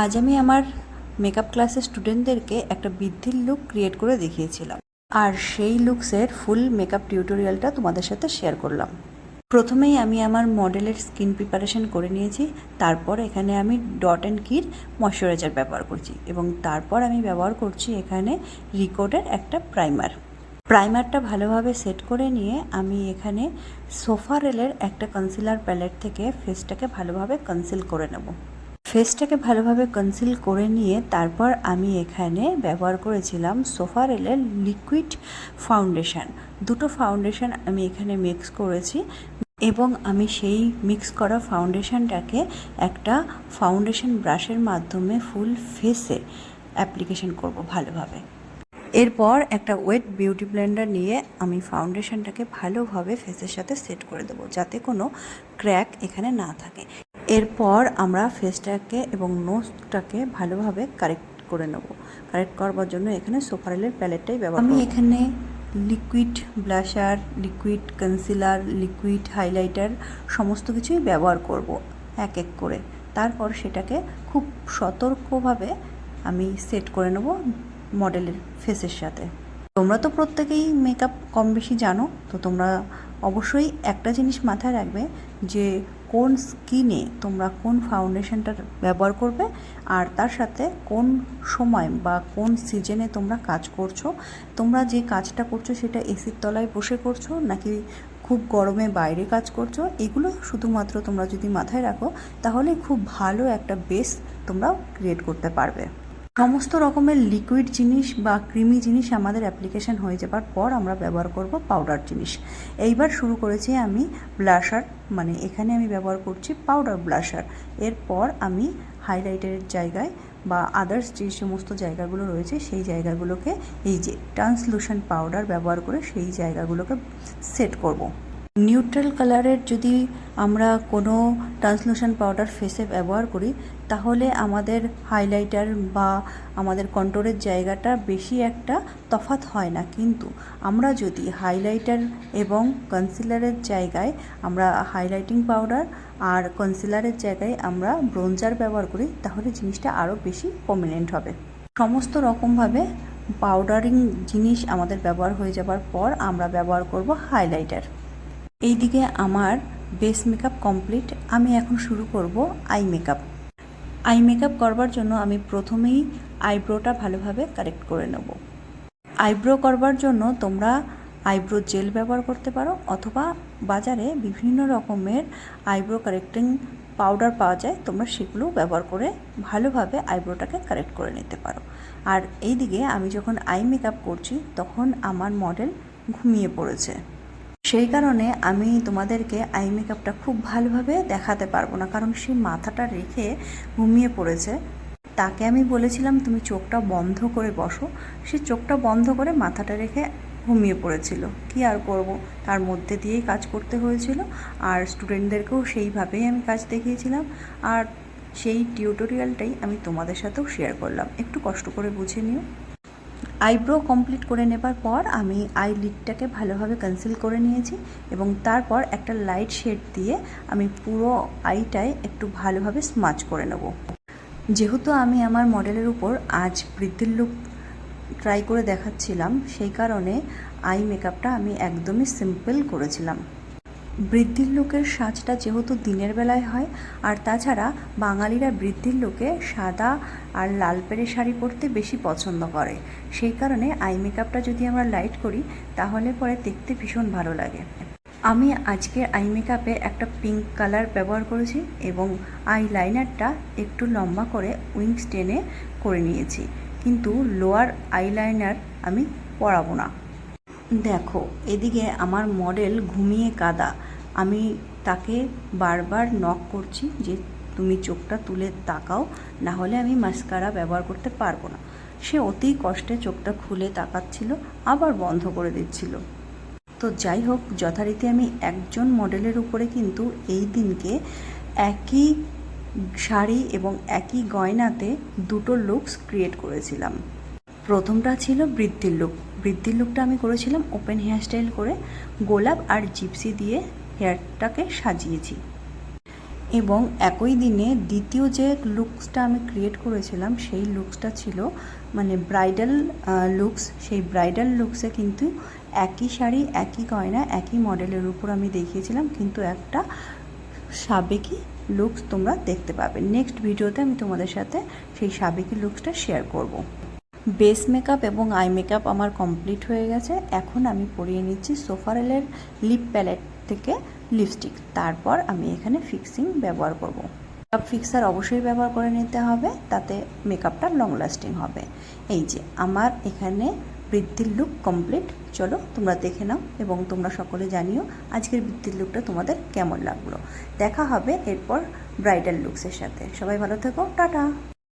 আজ আমি আমার মেকআপ ক্লাসের স্টুডেন্টদেরকে একটা বৃদ্ধির লুক ক্রিয়েট করে দেখিয়েছিলাম, আর সেই লুকসের ফুল মেকআপ টিউটোরিয়ালটা তোমাদের সাথে শেয়ার করলাম। প্রথমেই আমি আমার মডেলের স্কিন প্রিপারেশন করে নিয়েছি। তারপর এখানে আমি ডট অ্যান্ড কির ময়শ্চারাইজার ব্যবহার করছি এবং তারপর আমি ব্যবহার করছি এখানে রিকোডের একটা প্রাইমারটা ভালোভাবে সেট করে নিয়ে আমি এখানে সোফারেলের একটা কনসিলার প্যালেট থেকে ফেসটাকে ভালোভাবে কনসিল করে নেব। ফেসটাকে ভালোভাবে কনসিল করে নিয়ে তারপর আমি এখানে ব্যবহার করেছিলাম সোফারেলের লিকুইড ফাউন্ডেশন। দুটো ফাউন্ডেশন আমি এখানে মিক্স করেছি এবং আমি সেই মিক্স করা ফাউন্ডেশনটাকে একটা ফাউন্ডেশন ব্রাশের মাধ্যমে ফুল ফেসে অ্যাপ্লিকেশন করব ভালোভাবে। এরপর একটা ওয়েট বিউটি ব্লেন্ডার নিয়ে আমি ফাউন্ডেশনটাকে ভালোভাবে ফেসের সাথে সেট করে দেবো, যাতে কোনো ক্র্যাক এখানে না থাকে। এরপর আমরা ফেসটাকে এবং নোজটাকে ভালোভাবে কারেক্ট করে নেব। কারেক্ট করবার জন্য এখানে সোফারেলের প্যালেটটাই ব্যবহার আমি এখানে liquid blusher, liquid concealer, liquid highlighter সমস্ত কিছুই ব্যবহার করব এক এক করে। তারপর সেটাকে খুব সতর্কভাবে আমি সেট করে নেব মডেলের ফেসের সাথে। তোমরা তো প্রত্যেকেই মেকআপ কম বেশি জানো, তো তোমরা অবশ্যই একটা জিনিস মাথায় রাখবে যে কোন স্কিনে তোমরা কোন ফাউন্ডেশনটা ব্যবহার করবে, আর তার সাথে কোন সময় বা কোন সিজনে তোমরা কাজ করছো। তোমরা যে কাজটা করছো সেটা এসির তলায় বসে করছো নাকি খুব গরমে বাইরে কাজ করছো, এগুলো শুধুমাত্র তোমরা যদি মাথায় রাখো তাহলে খুব ভালো একটা বেস তোমরা ক্রিয়েট করতে পারবে। সমস্ত রকমের লিকুইড জিনিস বা ক্রিমি জিনিস আমাদের অ্যাপ্লিকেশন হয়ে যাবার পর আমরা ব্যবহার করব পাউডার জিনিস। এইবার শুরু করেছি আমি ব্লাশার, মানে এখানে আমি ব্যবহার করছি পাউডার ব্লাশার। এরপর আমি হাইলাইটারের জায়গায় বা আদার্স যে সমস্ত জায়গাগুলো রয়েছে সেই জায়গাগুলোকে এই যে ট্রান্সলুশন পাউডার ব্যবহার করে সেই জায়গাগুলোকে সেট করব। নিউট্রাল কালারের যদি আমরা কোনো ট্রান্সলুশন পাউডার ফেসে ব্যবহার করি তাহলে আমাদের হাইলাইটার বা আমাদের কন্ট্রোরের জায়গাটা বেশি একটা তফাৎ হয় না, কিন্তু আমরা যদি হাইলাইটার এবং কনসিলারের জায়গায় আমরা হাইলাইটিং পাউডার আর কনসিলারের জায়গায় আমরা ব্রোঞ্জার ব্যবহার করি তাহলে জিনিসটা আরও বেশি প্রমিনেন্ট হবে। সমস্ত রকমভাবে পাউডারিং জিনিস আমাদের ব্যবহার হয়ে যাবার পর আমরা ব্যবহার করব হাইলাইটার। এইদিকে আমার বেস মেকআপ কমপ্লিট। আমি এখন শুরু করব আই মেকআপ করবার জন্য আমি প্রথমেই আইব্রোটা ভালোভাবে কারেক্ট করে নেব। আইব্রো করবার জন্য তোমরা আইব্রো জেল ব্যবহার করতে পারো, অথবা বাজারে বিভিন্ন রকমের আইব্রো কারেক্টিং পাউডার পাওয়া যায়, তোমরা সেগুলো ব্যবহার করে ভালোভাবে আইব্রোটাকে কারেক্ট করে নিতে পারো। আর এইদিকে আমি যখন আই মেকআপ করছি তখন আমার মডেল ঘুমিয়ে পড়েছে, সেই কারণে আমি তোমাদেরকে আই মেকআপটা খুব ভালোভাবে দেখাতে পারবো না, কারণ সে মাথাটা রেখে ঘুমিয়ে পড়েছে। তাকে আমি বলেছিলাম তুমি চোখটা বন্ধ করে বসো, সে চোখটা বন্ধ করে মাথাটা রেখে ঘুমিয়ে পড়েছিল। কি আর করব, তার মধ্যে দিয়েই কাজ করতে হয়েছিল। আর স্টুডেন্টদেরকেও সেইভাবেই আমি কাজ দেখিয়েছিলাম, আর সেই টিউটোরিয়ালটাই আমি তোমাদের সাথেও শেয়ার করলাম। একটু কষ্ট করে বুঝে নিও। আইব্রো কমপ্লিট করে নেবার পর আমি আই লিডটাকে ভালোভাবে কনসিল করে নিয়েছি এবং তারপর একটা লাইট শেড দিয়ে আমি পুরো আইটায় একটু ভালোভাবে স্মাচ করে নেব। যেহেতু আমি আমার মডেলের উপর আজ বৃদ্ধির লুক ট্রাই করে দেখাচ্ছিলাম, সেই কারণে আই মেকআপটা আমি একদমই সিম্পল করেছিলাম। বৃদ্ধির লুকের সাজটা যেহেতু দিনের বেলায় হয়, আর তাছাড়া বাঙালিরা বৃদ্ধির লুকে সাদা আর লাল পেরে শাড়ি পরতে বেশি পছন্দ করে, সেই কারণে আই মেকআপটা যদি আমরা লাইট করি তাহলে পরে দেখতে ভীষণ ভালো লাগে। আমি আজকে আই মেকআপে একটা পিঙ্ক কালার ব্যবহার করেছি এবং আই লাইনারটা একটু লম্বা করে উইংস টেনে করে নিয়েছি, কিন্তু লোয়ার আই লাইনার আমি পরাবো না। দেখো এদিকে আমার মডেল ঘুমিয়ে কাদা, আমি তাকে বারবার নক করছি যে তুমি চোখটা তুলে তাকাও, না হলে আমি মাস্কারা ব্যবহার করতে পারবো না। সে অতি কষ্টে চোখটা খুলে তাকাচ্ছিল, আবার বন্ধ করে দিচ্ছিল। তো যাই হোক, যথারীতি আমি একজন মডেলের উপরে কিন্তু এই দিনকে একই শাড়ি এবং একই গয়নাতে দুটো লুকস ক্রিয়েট করেছিলাম। প্রথমটা ছিল বৃদ্ধির লুকটা আমি করেছিলাম ওপেন হেয়ার স্টাইল করে, গোলাপ আর জিপসি দিয়ে হেয়ারটাকে সাজিয়েছি। এবং একই দিনে দ্বিতীয় যে লুকসটা আমি ক্রিয়েট করেছিলাম সেই লুকসটা ছিল মানে ব্রাইডাল লুকস। সেই ব্রাইডাল লুকসে কিন্তু একই শাড়ি, একই গয়না, একই মডেলের উপর আমি দেখিয়েছিলাম, কিন্তু একটা সাবেকি লুকস তোমরা দেখতে পাবে। নেক্সট ভিডিওতে আমি তোমাদের সাথে সেই সাবেকি লুকসটা শেয়ার করব। বেস মেকআপ এবং আই মেকআপ আমার কমপ্লিট হয়ে গেছে। এখন আমি পরিয়ে নিচ্ছি সোফারেলের লিপ প্যালেট থেকে লিপস্টিক। তারপর আমি এখানে ফিক্সিং ব্যবহার করব। মেকআপ ফিক্সার অবশ্যই ব্যবহার করে নিতে হবে, তাতে মেকআপটা লং লাস্টিং হবে। এই যে আমার এখানে বৃদ্ধির লুক কমপ্লিট। চলো তোমরা দেখে নাও এবং তোমরা সকলে জানিও আজকের বৃদ্ধির লুকটা তোমাদের কেমন লাগলো। দেখা হবে এরপর ব্রাইডাল লুকসের সাথে। সবাই ভালো থেকো, টাটা।